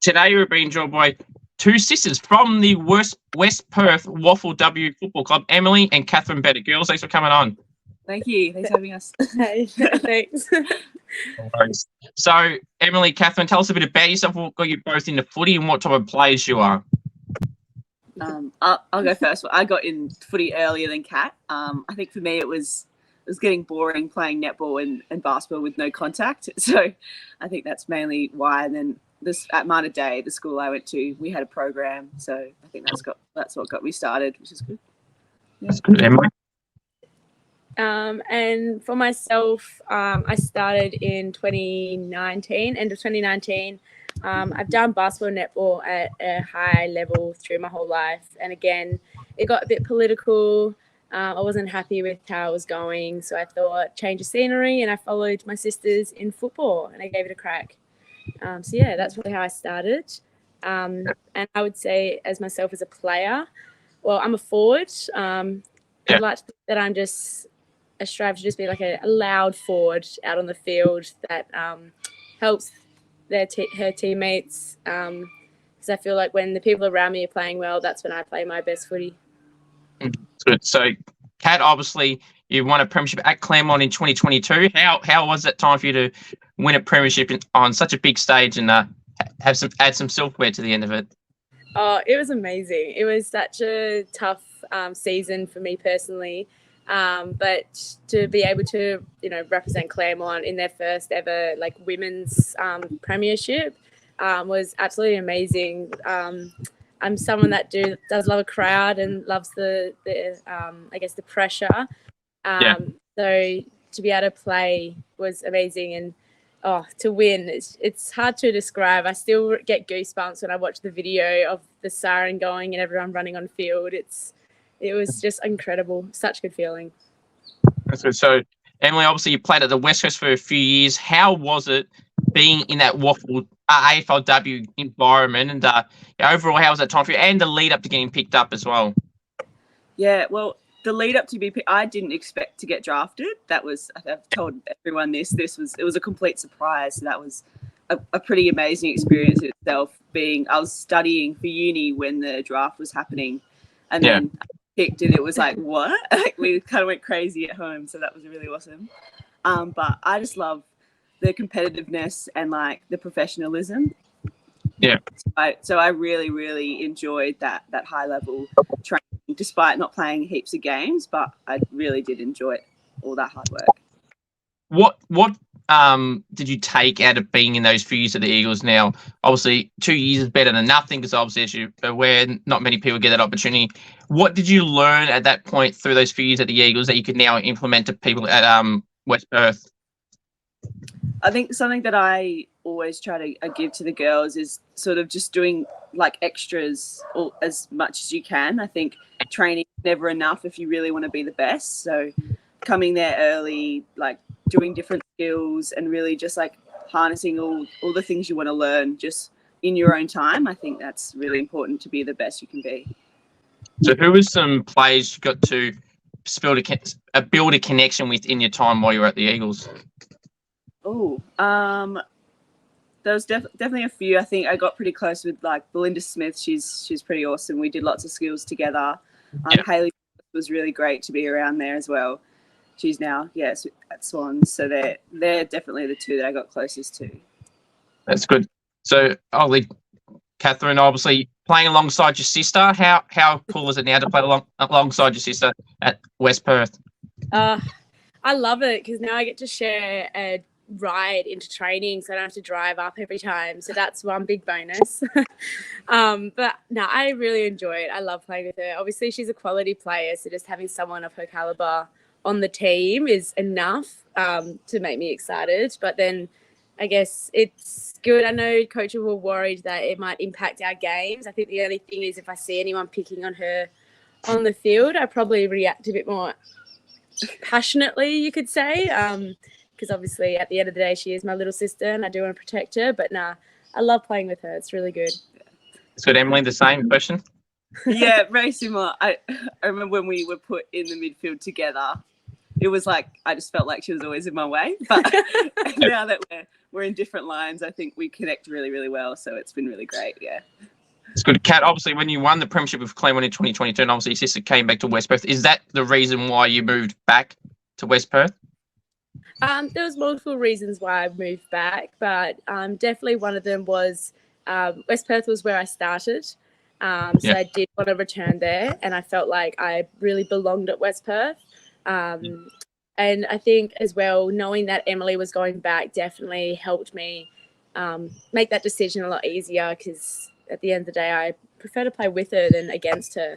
Today we're being joined by two sisters from the West Perth WAFLW Football Club, Emily and Kat Bennett. Girls, thanks for coming on. Thank you. Thanks for having us. Hey, thanks. No worries. So, Emily, Catherine, tell us a bit about yourself. What got you both into footy and what type of players you are? I'll go first. I got in footy earlier than Kat. I think for me it was getting boring playing netball and basketball with no contact. So I think that's mainly why. And then at Mater Day, the school I went to, we had a program. So I think that's what got me started, which is good. Yeah. That's good, Emily. And for myself, I started in 2019, end of 2019. I've done basketball and netball at a high level through my whole life. And again, it got a bit political. I wasn't happy with how it was going. So I thought change of scenery, and I followed my sisters in football and I gave it a crack. So yeah, that's really how I started. And I would say as myself as a player, well, I'm a forward. I'd like to think that I strive to just be like a loud forward out on the field that helps her teammates. Because I feel like when the people around me are playing well, that's when I play my best footy. That's good. So, Kat, obviously, you won a premiership at Claremont in 2022. How was that time for you to win a premiership on such a big stage and add some silverware to the end of it? Oh, it was amazing. It was such a tough season for me personally. But to be able to, represent Claremont in their first ever women's premiership was absolutely amazing. I'm someone that does love a crowd and loves the pressure. So to be able to play was amazing, and to win, it's hard to describe. I still get goosebumps when I watch the video of the siren going and everyone running on field. It was just incredible. Such a good feeling. That's good. So, Emily, obviously you played at the West Coast for a few years. How was it being in that AFLW environment? And overall, how was that time for you? And the lead up to getting picked up as well? Yeah, well, the lead up to be picked, I didn't expect to get drafted. I've told everyone it was a complete surprise. So that was a pretty amazing experience in itself. I was studying for uni when the draft was happening. And then I picked, and it was like, what? We kind of went crazy at home, so that was really awesome. But I just love the competitiveness and the professionalism. Yeah. So I really, really enjoyed that high level training, despite not playing heaps of games. But I really did enjoy all that hard work. What did you take out of being in those few years of the Eagles? Now, obviously, 2 years is better than nothing because obviously, as you're aware, not many people get that opportunity. What did you learn at that point through those few years at the Eagles that you could now implement to people at West Perth? I think something that I always try to give to the girls is sort of just doing extras as much as you can. I think training is never enough if you really want to be the best. So coming there early, doing different skills and really just harnessing all the things you want to learn just in your own time. I think that's really important to be the best you can be. So who were some players you got to build a connection with in your time while you were at the Eagles? Oh, there was definitely a few. I think I got pretty close with Belinda Smith. She's pretty awesome. We did lots of skills together. Hayley was really great to be around there as well. She's now, at Swans. So they're definitely the two that I got closest to. That's good. So, Catherine, obviously playing alongside your sister. How cool is it now to play alongside your sister at West Perth? I love it because now I get to share a ride into training, so I don't have to drive up every time. So that's one big bonus. But no, I really enjoy it. I love playing with her. Obviously, she's a quality player, so just having someone of her caliber on the team is enough to make me excited. But then I guess it's good. I know coaches were worried that it might impact our games. I think the only thing is if I see anyone picking on her on the field, I probably react a bit more passionately, you could say, because obviously at the end of the day she is my little sister and I do want to protect her. But I love playing with her. It's really good. So Emily, the same question? Yeah, very similar. I remember when we were put in the midfield together, it was I just felt like she was always in my way. But now that we're in different lines, I think we connect really, really well. So it's been really great. Yeah. It's good. Kat, obviously, when you won the premiership with Claremont in 2022, and obviously your sister came back to West Perth, is that the reason why you moved back to West Perth? There was multiple reasons why I moved back, but definitely one of them was West Perth was where I started. So I did want to return there, and I felt like I really belonged at West Perth. And I think as well, knowing that Emily was going back definitely helped me make that decision a lot easier, because at the end of the day, I prefer to play with her than against her.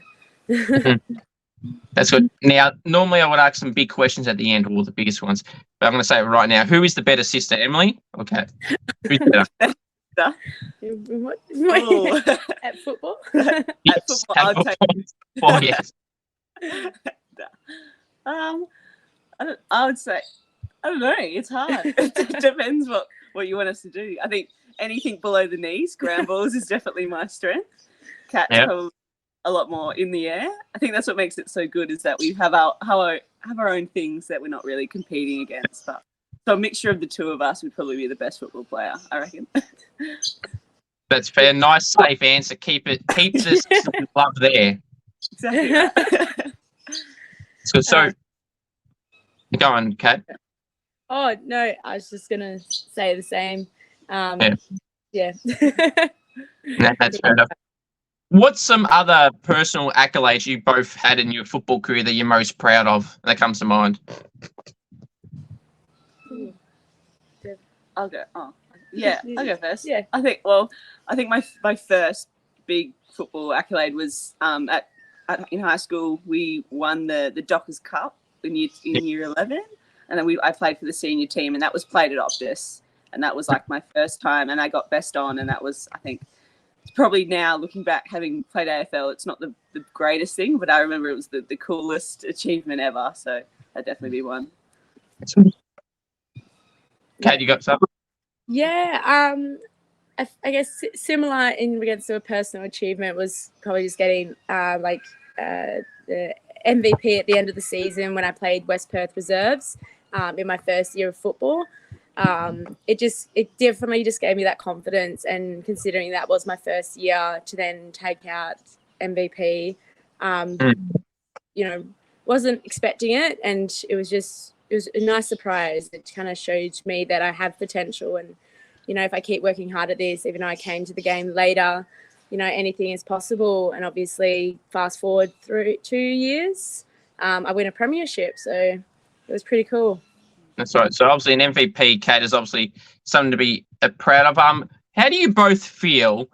That's good. Now, normally I would ask some big questions at the end, or the biggest ones, but I'm going to say it right now. Who is the better sister, Emily or Kat? Who's better? What? Oh. At football? At football, I'll take Oh, yes. I would say, I don't know. It's hard. It depends what you want us to do. I think anything below the knees, ground balls, is definitely my strength. Kat's probably a lot more in the air. I think that's what makes it so good, is that we have our own things that we're not really competing against. But so a mixture of the two of us would probably be the best football player, I reckon. That's fair. Nice, safe answer. Keep the love there. Exactly. So, go on, Kat. Oh, no, I was just going to say the same. Yeah. No, that's fair enough. What's some other personal accolades you both had in your football career that you're most proud of that comes to mind? I'll go. Oh, yeah, I'll go first. Yeah. I think my first big football accolade was in high school. We won the Dockers Cup in year 11, and then I played for the senior team, and that was played at Optus, and that was like my first time, and I got best on, and that was, I think, probably now looking back, having played AFL, it's not the greatest thing, but I remember it was the coolest achievement ever. So that'd definitely be one. Kat, you got something? Yeah, I guess similar in regards to a personal achievement was probably just getting the MVP at the end of the season when I played West Perth Reserves in my first year of football. It definitely just gave me that confidence, and considering that was my first year, to then take out MVP, wasn't expecting it, and it was a nice surprise. It kind of showed me that I have potential, and if I keep working hard at this, even though I came to the game later, anything is possible. And obviously, fast forward through 2 years, I win a premiership, so it was pretty cool. That's right. So obviously an MVP, Kat, is obviously something to be proud of. How do you both feel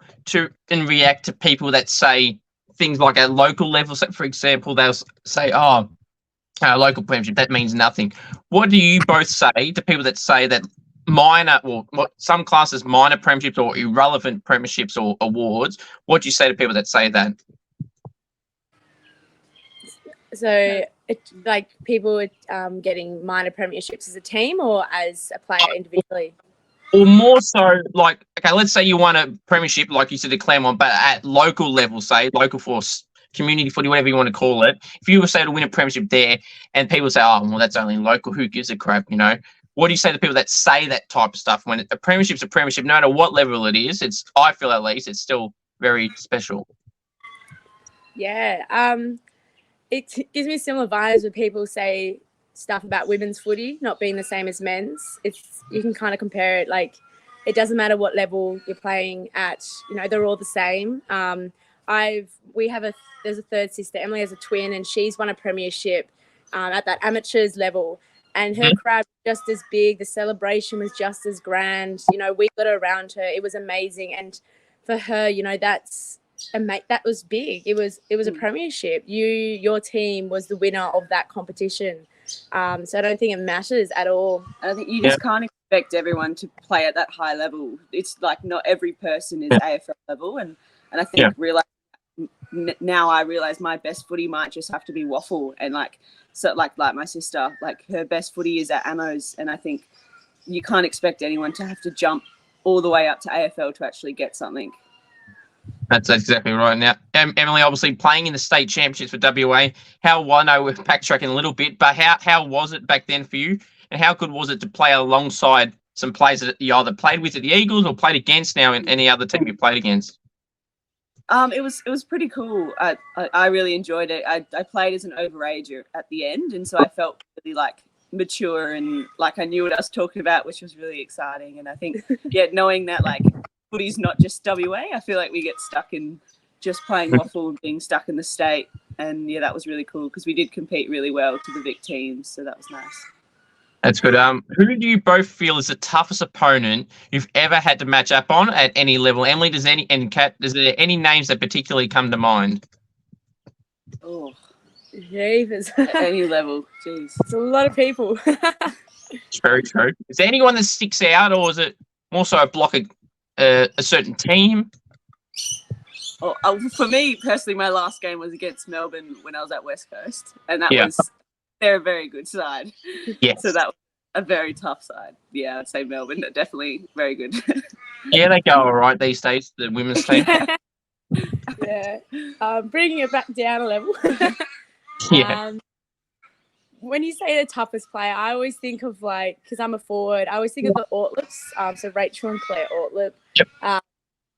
and react to people that say things like at local level? So for example, they'll say, local premiership, that means nothing. What do you both say to people that say that some classes minor premierships or irrelevant premierships or awards? What do you say to people that say that? So like people getting minor premierships as a team or as a player individually? Or more so, like, okay, let's say you won a premiership, like you said, at Claremont, but at local level, say, local force, community footy, whatever you want to call it. If you were, say, to win a premiership there and people say, that's only local, who gives a crap, What do you say to people that say that type of stuff when a premiership's a premiership, no matter what level it is? I feel at least, it's still very special. Yeah, it gives me similar vibes when people say stuff about women's footy not being the same as men's. You can kind of compare it, like it doesn't matter what level you're playing at, they're all the same. There's a third sister, Emily has a twin, and she's won a premiership at that amateurs level, and her crowd was just as big, the celebration was just as grand, we got around her, it was amazing. And for her, that was big. It was a premiership. Your team was the winner of that competition. So I don't think it matters at all. I think you just can't expect everyone to play at that high level. It's like not every person is AFL level, and I think now I realize my best footy might just have to be waffle, and like my sister, like her best footy is at Amos, and I think you can't expect anyone to have to jump all the way up to AFL to actually get something. That's exactly right. Now, Emily, obviously playing in the state championships for WA, I know we're backtracking a little bit, but how was it back then for you? And how good was it to play alongside some players that you either played with at the Eagles or played against now in any other team you played against? It was pretty cool. I really enjoyed it. I played as an overager at the end, and so I felt really like mature and like I knew what I was talking about, which was really exciting. And I think, knowing that like footy's not just WA, I feel like we get stuck in just playing waffle and being stuck in the state. And that was really cool because we did compete really well to the Vic teams, so that was nice. That's good. Who do you both feel is the toughest opponent you've ever had to match up on at any level? Emily, and Kat, is there any names that particularly come to mind? Oh, Jeepers. at any level, jeez, It's a lot of people. It's very true. Is there anyone that sticks out, or is it more so a block of a certain team? For me personally, my last game was against Melbourne when I was at West Coast, and that Yeah. was they're a very good side. Yes. So that was a very tough side. Yeah, I'd say Melbourne, they're definitely very good. Yeah, they go all right these days, the women's team. Yeah. Bringing it back down a level. Yeah. When you say the toughest player, I always think of like, because I'm a forward, I always think of the Ortlips, so Rachel and Claire Ortlip. Yep.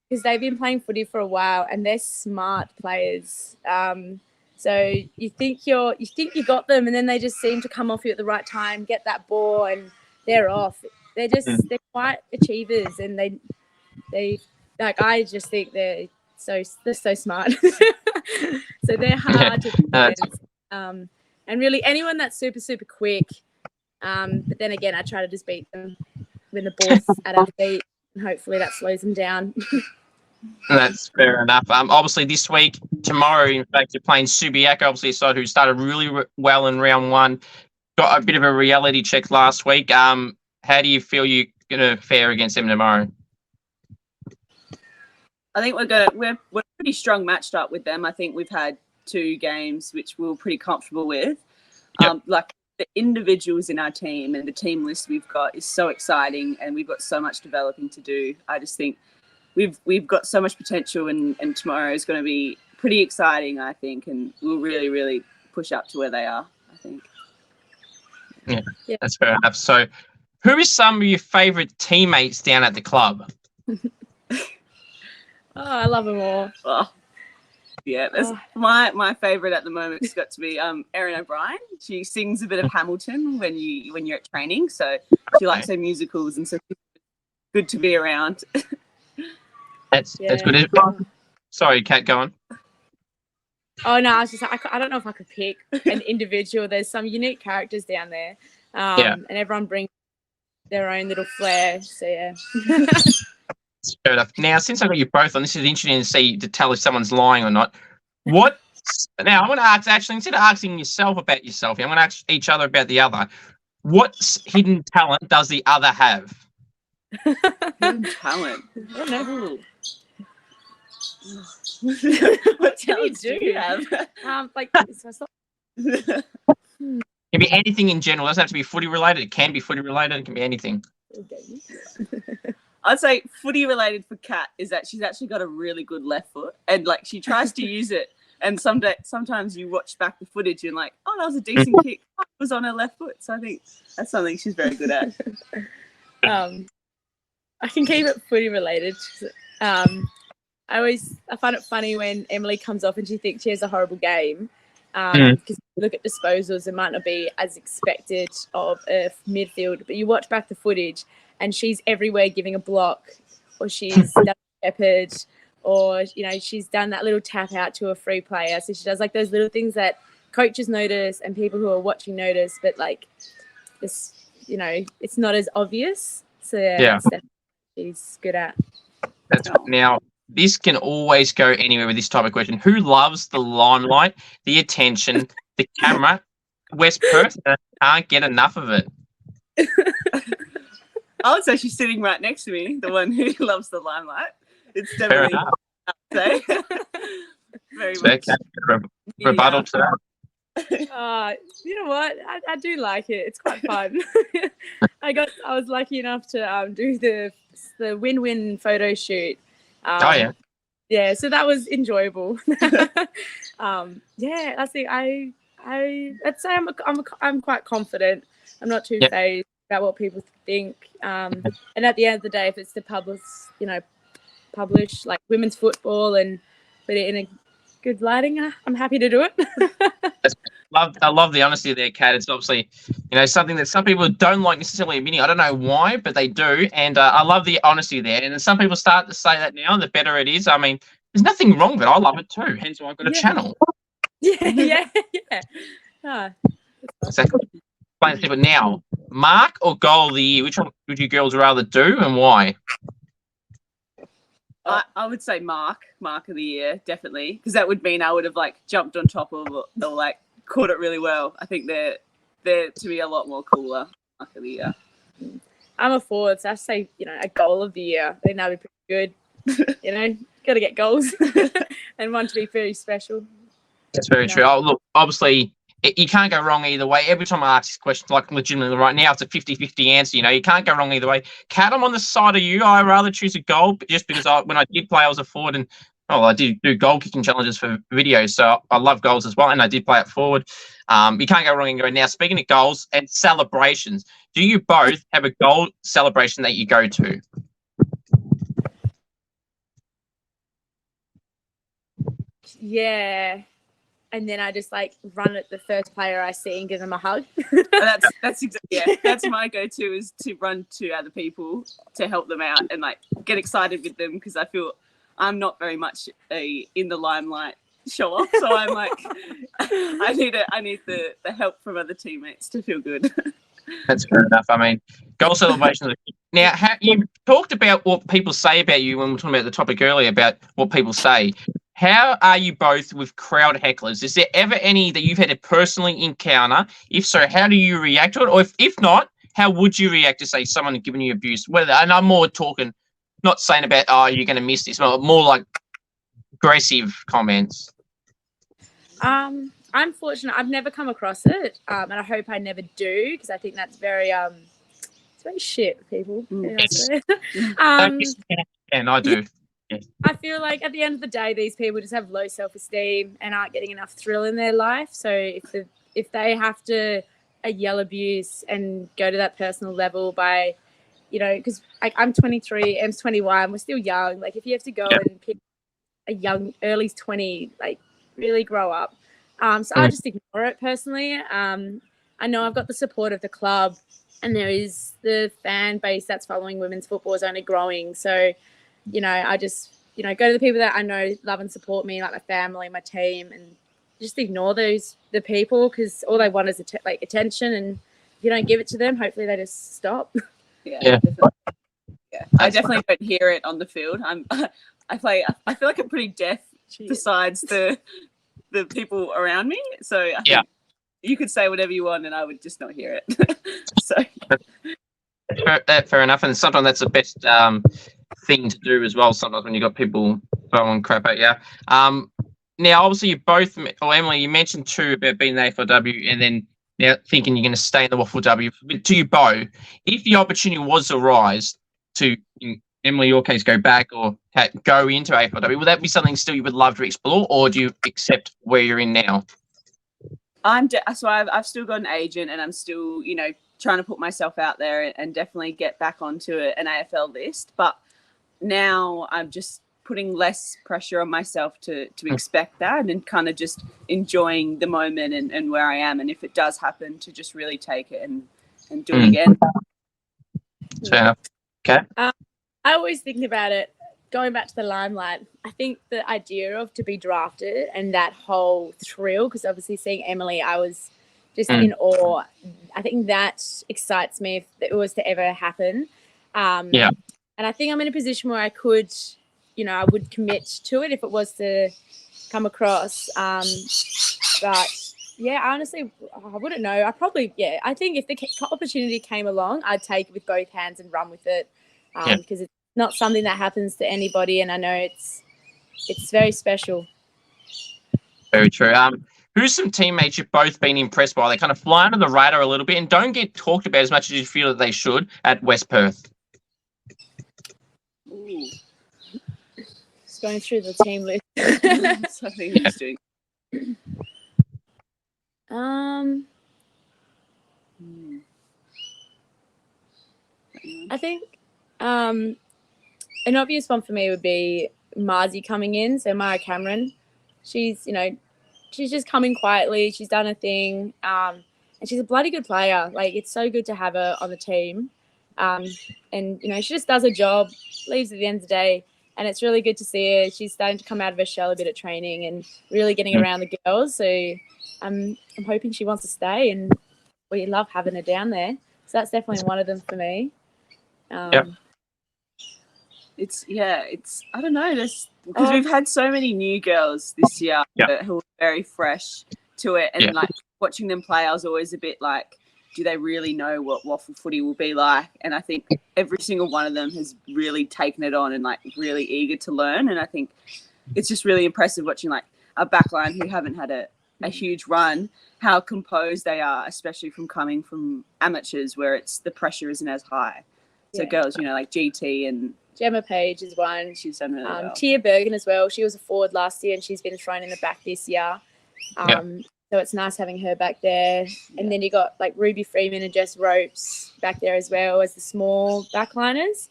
Because they've been playing footy for a while and they're smart players. So you think you got them, and then they just seem to come off you at the right time, get that ball, and they're off. They're quite achievers, and they like, I just think they're so smart. So they're hard to defend. And really anyone that's super, super quick. But then again, I try to just beat them when the ball's at our feet, and hopefully that slows them down. That's fair enough. Obviously this week, tomorrow, in fact, you're playing Subiaco, obviously a side who started really well in round one. Got a bit of a reality check last week. How do you feel you're going to fare against them tomorrow? I think we're pretty strong matched up with them. I think we've had 2 games which we were pretty comfortable with. Yep. Like the individuals in our team and the team list we've got is so exciting, and we've got so much developing to do. I just think we've got so much potential, and tomorrow is going to be pretty exciting, I think, and we'll really, really push up to where they are, I think. Yeah, that's fair enough. So who is some of your favourite teammates down at the club? I love them all. Oh, yeah, that's my favourite at the moment has got to be Erin O'Brien. She sings a bit of Hamilton when you're at training, so she likes her musicals, and so it's good to be around. That's good. Sorry, Kat, go on. Oh no, I was just I don't know if I could pick an individual. There's some unique characters down there, and everyone brings their own little flair. So yeah. Fair enough. Now, since I got you both on, this is interesting to tell if someone's lying or not. Now, I'm going to ask, actually, instead of asking yourself about yourself, I'm going to ask each other about the other. What hidden talent does the other have? Hidden talent? I don't know. What talents do you have? It can be anything in general. It doesn't have to be footy related. It can be footy related. It can be anything. I'd say footy related for Kat is that she's actually got a really good left foot, and like she tries to use it, and sometimes you watch back the footage and like, oh, that was a decent kick. Oh, it was on her left foot. So I think that's something she's very good at. I can keep it footy related. I find it funny when Emily comes off and she thinks she has a horrible game. Because if you look at disposals, it might not be as expected of a midfield, but you watch back the footage and she's everywhere giving a block, or she's done a shepherd, or she's done that little tap out to a free player. So she does like those little things that coaches notice and people who are watching notice, but like this, it's not as obvious. So yeah. She's good at. Now, this can always go anywhere with this type of question. Who loves the limelight, the attention, the camera? West Perth can't get enough of it. I would say she's sitting right next to me, the one who loves the limelight. It's definitely, I'd say. Very much. Rebuttal to that. You know what? I do like it. It's quite fun. I was lucky enough to do the win-win photo shoot. Yeah, so that was enjoyable. I think I'd say I'm quite confident. I'm not too phased. about what people think. And at the end of the day, if it's to publish like women's football and put it in a good lighting, I'm happy to do it. I love the honesty there, Kat. It's obviously, something that some people don't like necessarily admitting. I don't know why, but they do. And I love the honesty there. And some people start to say that now, the better it is. I mean, there's nothing wrong with it. I love it too. Hence why I've got a channel. Yeah. Exactly. Plain simple. Now, mark or goal of the year, which one would you girls rather do and why? I would say mark of the year, definitely, because that would mean I would have like jumped on top of or like caught it really well. I think they're to be a lot more cooler. Mark of the year. I'm a forward, so I say a goal of the year. I think that'd be pretty good. Got to get goals and one to be very special. That's very true. Oh, look, obviously, you can't go wrong either way. Every time I ask this question, like legitimately right now, it's a 50-50 answer. You can't go wrong either way. Kat, I'm on the side of you. I rather choose a goal just because when I did play, I was a forward and I did do goal kicking challenges for videos. So I love goals as well, and I did play it forward. You can't go wrong either way. Now, speaking of goals and celebrations, do you both have a goal celebration that you go to? Yeah. And then I just run at the first player I see and give them a hug. That's exactly that's my go-to, is to run to other people to help them out and get excited with them, because I feel I'm not very much in the limelight show off. So I'm I need the help from other teammates to feel good. That's fair enough. I mean, goal celebrations. Now, you talked about what people say about you when we were talking about the topic earlier about what people say. How are you both with crowd hecklers? Is there ever any that you've had to personally encounter? If so, how do you react to it? Or if not, how would you react to, say, someone giving you abuse? And I'm more talking, not saying about, you're going to miss this, but more like aggressive comments. I'm fortunate. I've never come across it, and I hope I never do, because I think that's very it's very shit, people. Yes. And I do. Yeah. I feel like at the end of the day, these people just have low self-esteem and aren't getting enough thrill in their life. So if they have to yell abuse and go to that personal level by, because I'm 23, Em's 21, we're still young. If you have to go and pick a young, early 20, really grow up. So I just ignore it personally. I know I've got the support of the club, and there is the fan base that's following women's football is only growing. So, I just, go to the people that I know love and support me, like my family, my team, and just ignore the people, because all they want is attention. And if you don't give it to them, hopefully they just stop. Yeah. I definitely don't hear it on the field. I feel like I'm pretty deaf besides the people around me. So I think you could say whatever you want and I would just not hear it. So fair enough. And sometimes that's the best thing to do as well. Sometimes when you've got people throwing crap at you. Now, obviously, you both, or Emily, you mentioned too about being in the AFLW and then now thinking you're going to stay in the WAFLW. But to you both, if the opportunity was to rise to, in Emily, your case, go back or go into AFLW, would that be something still you would love to explore, or do you accept where you're in now? So I've still got an agent, and I'm still, trying to put myself out there and definitely get back onto an AFL list. But now I'm just putting less pressure on myself to expect that, and kind of just enjoying the moment and where I am. And if it does happen, to just really take it and do it again. Fair enough. Okay. I always think about it, going back to the limelight, I think the idea of to be drafted and that whole thrill, because obviously seeing Emily, I was just in awe. I think that excites me if it was to ever happen. And I think I'm in a position where I could, I would commit to it if it was to come across. But yeah, honestly, I wouldn't know. I think if the opportunity came along, I'd take it with both hands and run with it, because it's not something that happens to anybody, and I know it's very special. Very true. Who's some teammates you've both been impressed by? They kind of fly under the radar a little bit and don't get talked about as much as you feel that they should at West Perth. Ooh. Just going through the team list. Something interesting. I think an obvious one for me would be Marzi coming in. So Mara Cameron, she's just coming quietly. She's done a thing, and she's a bloody good player. Like, it's so good to have her on the team. And she just does her job, leaves at the end of the day, and it's really good to see her. She's starting to come out of her shell a bit at training and really getting around the girls. So I'm hoping she wants to stay, and we love having her down there. So that's definitely one of them for me. It's I don't know, because we've had so many new girls this year who are very fresh to it, and like watching them play, I was always a bit like, do they really know what waffle footy will be like? And I think every single one of them has really taken it on and like really eager to learn. And I think it's just really impressive watching like a backline who haven't had a huge run, how composed they are, especially from coming from amateurs where the pressure isn't as high. So girls, like GT and Gemma Page is one. She's done really well. Tia Bergen as well. She was a forward last year and she's been thrown in the back this year. So it's nice having her back there. And then you got like Ruby Freeman and Jess Ropes back there as well as the small backliners.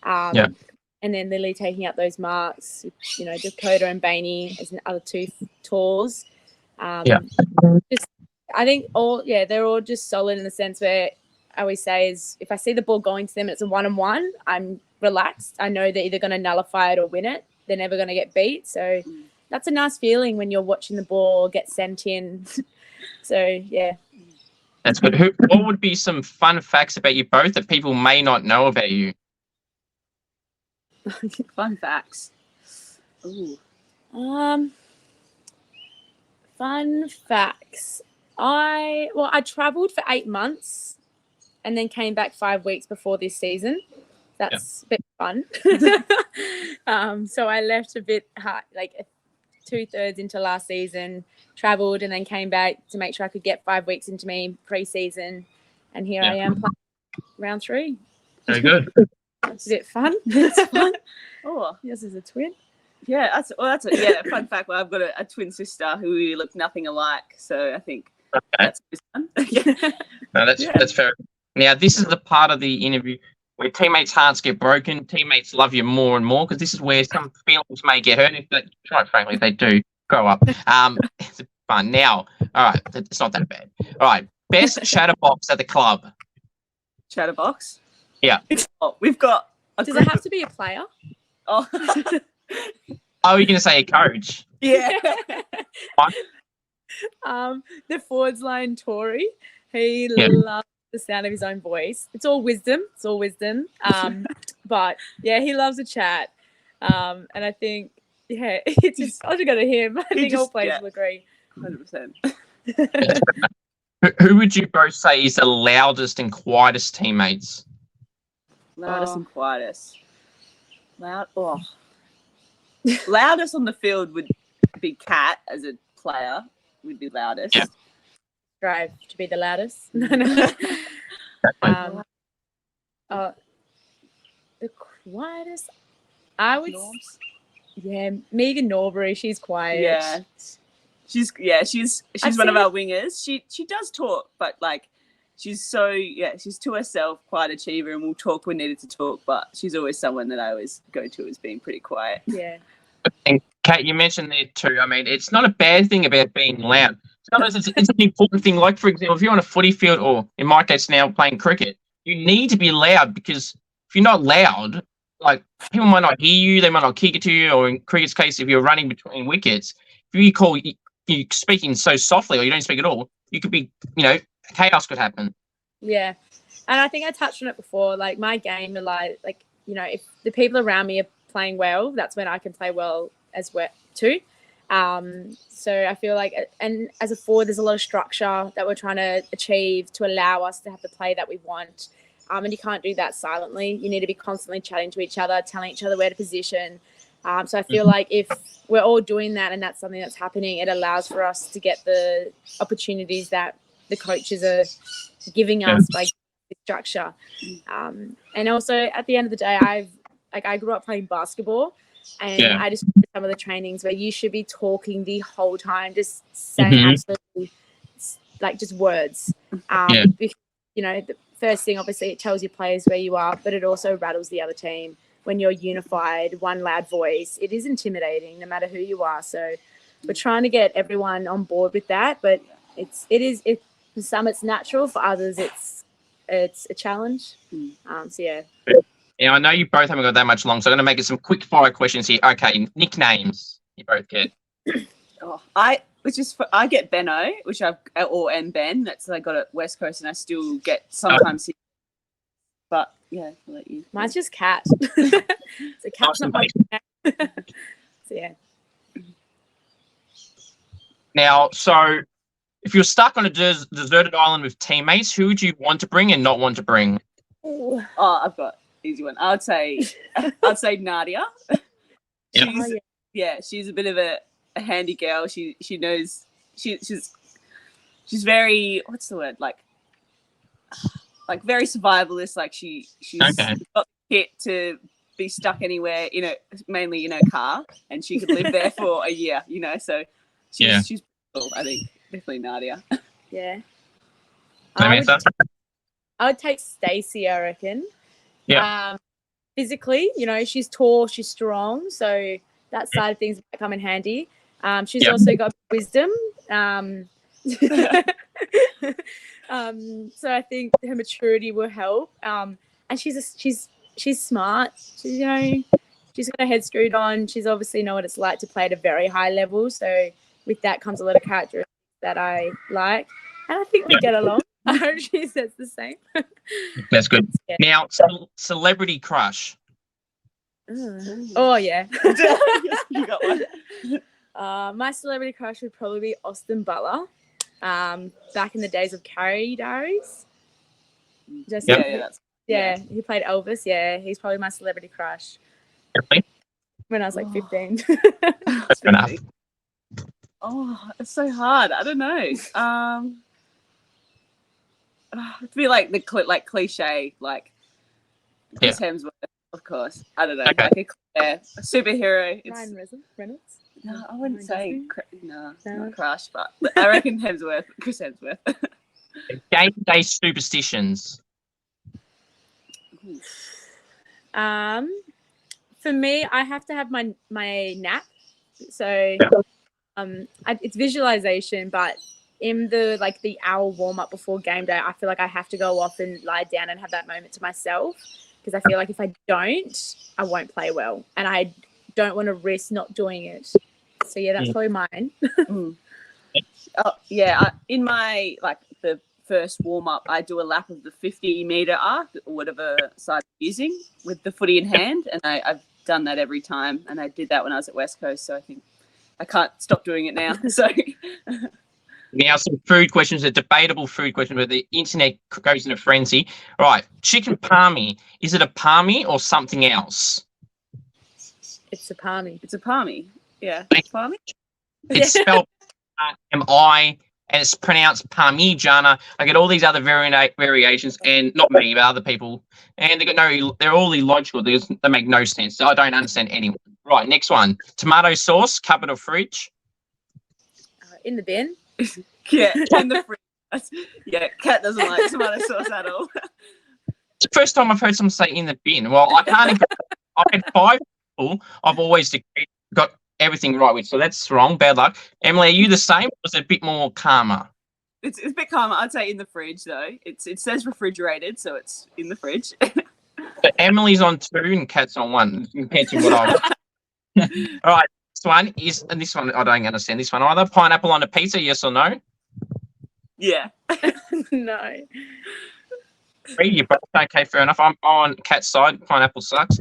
And then Lily taking up those marks. Dakota and Bainey as the other two talls. I think they're all just solid in the sense where I always say is if I see the ball going to them, it's a 1-on-1, I'm relaxed. I know they're either going to nullify it or win it. They're never going to get beat. So that's a nice feeling when you're watching the ball get sent in. So, yeah. That's good. What would be some fun facts about you both that people may not know about you? Fun facts. Ooh. Fun facts. I travelled for 8 months and then came back 5 weeks before this season. That's a bit fun. So I left a bit hard, like 2/3 into last season, travelled and then came back to make sure I could get 5 weeks into me pre-season. And here I am playing round 3. Very good. That's a bit fun. It's fun. Oh, yours is a twin. Yeah, that's a fun fact. Well, I've got a twin sister who we look nothing alike, so I think that's fun. No, that's fair. Now, this is the part of the interview where teammates' hearts get broken, teammates love you more and more, because this is where some feelings may get hurt. Quite frankly, they do grow up. It's fun. Now, all right, it's not that bad. All right, best chatterbox at the club. Chatterbox? Yeah. We've got. Does it have to be a player? Oh. Oh, you're going to say a coach? Yeah. The forwards line, Tory. He loves the sound of his own voice. It's all wisdom. But yeah, he loves a chat. And I think, it's just, I'll just go to him. I think all players will agree. 100%. Who would you both say is the loudest and quietest teammates? Loudest and quietest. Loudest on the field would be Kat as a player. Would be loudest. Yeah. Strive to be the loudest. The quietest, I would. Megan Norbury. She's quiet. Yeah, she's one of our wingers. She does talk, but like she's she's to herself, quiet achiever, and will talk when needed to talk. But she's always someone that I always go to as being pretty quiet. Yeah. And Kat, you mentioned there too. I mean, it's not a bad thing about being loud. Sometimes it's an important thing. Like, for example, if you're on a footy field, or in my case now playing cricket, you need to be loud, because if you're not loud, like, people might not hear you, they might not kick it to you, or in cricket's case, if you're running between wickets, if you're speaking so softly or you don't speak at all, you could be, chaos could happen. Yeah. And I think I touched on it before, like my game, if the people around me are playing well, that's when I can play well as well too. So I feel like, and as a forward, there's a lot of structure that we're trying to achieve to allow us to have the play that we want. And you can't do that silently. You need to be constantly chatting to each other, telling each other where to position. So I feel like if we're all doing that and that's something that's happening, it allows for us to get the opportunities that the coaches are giving us by structure. And also at the end of the day, I grew up playing basketball, and I just did some of the trainings where you should be talking the whole time, just saying absolutely just words. Because, first thing, obviously, it tells your players where you are, but it also rattles the other team. When you're unified, one loud voice, it is intimidating no matter who you are. So we're trying to get everyone on board with that, but for some it's natural, for others it's a challenge. So yeah. Now, I know you both haven't got that much long, so I'm going to make it some quick fire questions here. Okay, nicknames you both get. I get Benno, and Ben. That's I got at West Coast, and I still get sometimes. But yeah, I'll let you. Mine's just Kat. So Kat's not my name. So yeah. Now, so if you're stuck on a deserted island with teammates, who would you want to bring and not want to bring? Oh, I've got easy one. I'd say Nadia. She's a bit of a handy girl. She knows she's very, what's the word, like very survivalist. Like she's got the kit to be stuck anywhere mainly in her car, and she could live there for a year. So she's cool. I think definitely Nadia. Yeah. I would take Stacey, I reckon. Yeah. Physically, she's tall, she's strong, so that side of things might come in handy. She's also got wisdom. So I think her maturity will help. And she's smart. She's got her head screwed on. She's obviously know what it's like to play at a very high level. So with that comes a lot of characteristics that I like, and I think we get along. I hope she says the same. That's good. Yeah. Now, celebrity crush. Oh yeah. You got one. My celebrity crush would probably be Austin Butler. Back in the days of Carrie Diaries. He played Elvis. Yeah, he's probably my celebrity crush. Definitely. When I was like 15. That's enough. Oh, it's so hard. I don't know. It'd be like the cliche, like Chris Hemsworth, of course. I don't know, like a superhero. Ryan Reynolds. No, I wouldn't say not crush, but I reckon Chris Hemsworth. Game day superstitions. For me, I have to have my nap. So it's visualization, but in the hour warm up before game day, I feel like I have to go off and lie down and have that moment to myself, because I feel like if I don't, I won't play well, and I don't want to risk not doing it. So yeah, that's probably mine. In my the first warm up, I do a lap of the 50-meter arc or whatever side I'm using with the footy in hand, and I've done that every time, and I did that when I was at West Coast, so I think I can't stop doing it now. So now some food questions, a debatable food question, but the internet goes in a frenzy. Right, chicken palmy. Is it a palmy or something else? It's a palmy. It's a palmy. Yeah, palmy. It's spelled M-I, and it's pronounced Parmigiana. I get all these other variations, and not me, but other people, and they're all illogical. They make no sense. So I don't understand anyone. Right, next one. Tomato sauce, cupboard or fridge? In the bin. Yeah, in the fridge. Yeah, Kat doesn't like tomato sauce at all. It's the first time I've heard someone say in the bin. Well, I can't even. I've had 5 people I've always got everything right with, so that's wrong. Bad luck. Emily, are you the same, or is it a bit more calmer? It's a bit calmer. I'd say in the fridge, though. It says refrigerated, so it's in the fridge. But Emily's on 2 and Kat's on 1, compared to what I was. All right, this one is, and this one I don't understand this one either. Pineapple on a pizza, yes or no? Yeah. No. You both okay? Fair enough. I'm on Kat's side. Pineapple sucks.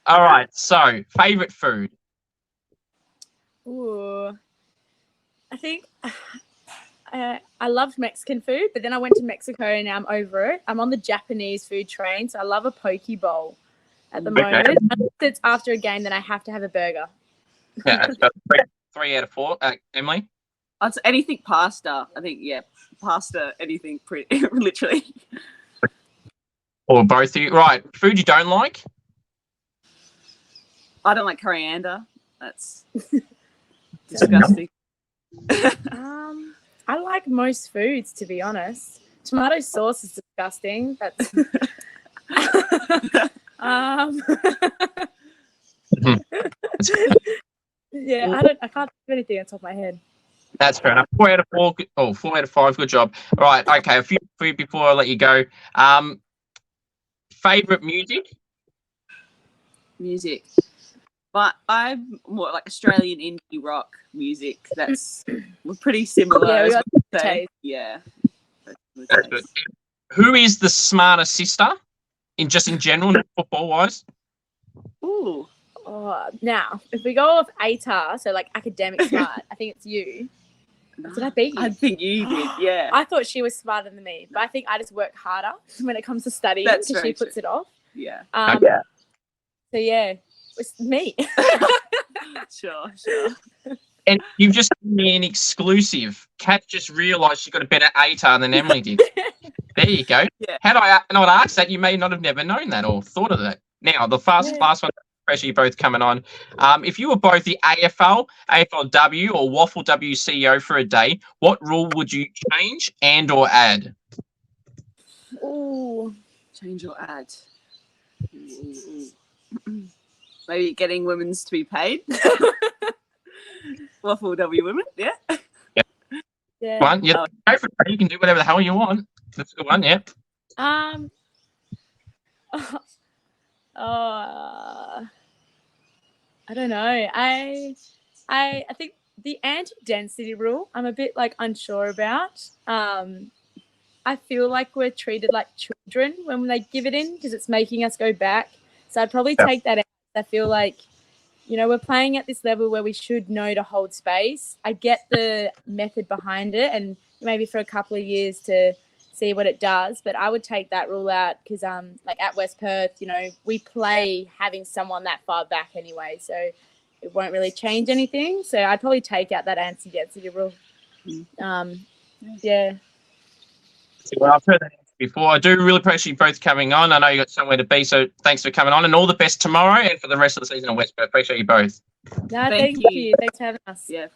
All right. So, favorite food? Ooh, I think I loved Mexican food, but then I went to Mexico and now I'm over it. I'm on the Japanese food train, so I love a poke bowl at the moment. Unless it's after a game, then I have to have a burger. Yeah, that's about 3 out of 4. Emily? I'd say anything pasta. I think, pasta, anything, pretty literally. Or both of you. Right, food you don't like? I don't like coriander. That's disgusting. I like most foods, to be honest. Tomato sauce is disgusting. That's yeah, I can't think of anything on top of my head. That's fair enough. 4 out of 4. Oh, 4 out of 5. Good job. All right. Okay. A few for you before I let you go. Favorite music? Music. But I'm more like Australian indie rock music. We're pretty similar. Yeah, we got say. taste. Yeah. That's good. Who is the smarter sister in general, not football wise? Ooh. Oh, now, if we go off ATAR, so like academic smart, I think it's you. Did I beat you? I think you did, yeah. I thought she was smarter than me, but I think I just work harder when it comes to studying because she puts it off. Yeah. So yeah, it's me. Sure. And you've just given me an exclusive. Kat just realised she got a better ATAR than Emily did. There you go. Yeah. Had I not asked that, you may not have never known that or thought of that. Now, the last one, especially you both coming on. If you were both the AFL, AFLW, or WAFLW CEO for a day, what rule would you change and or add? Ooh. Change or add? Maybe getting women's to be paid. WAFLW women, yeah. Yeah. One, yeah, go for it. You can do whatever the hell you want. That's a good one, yeah. I don't know. I think the anti-density rule, I'm a bit like unsure about. I feel like we're treated like children when they give it in because it's making us go back. So I'd probably take that out. I feel like, we're playing at this level where we should know to hold space. I get the method behind it and maybe for a couple of years to see what it does, but I would take that rule out because like at West Perth, we play having someone that far back anyway, so it won't really change anything. So I'd probably take out that anti-density rule. Yeah. Well, I've heard that before. I do really appreciate you both coming on. I know you got somewhere to be, so thanks for coming on and all the best tomorrow and for the rest of the season at West Perth. Appreciate you both. No, thank you. Thanks for having us. Yeah.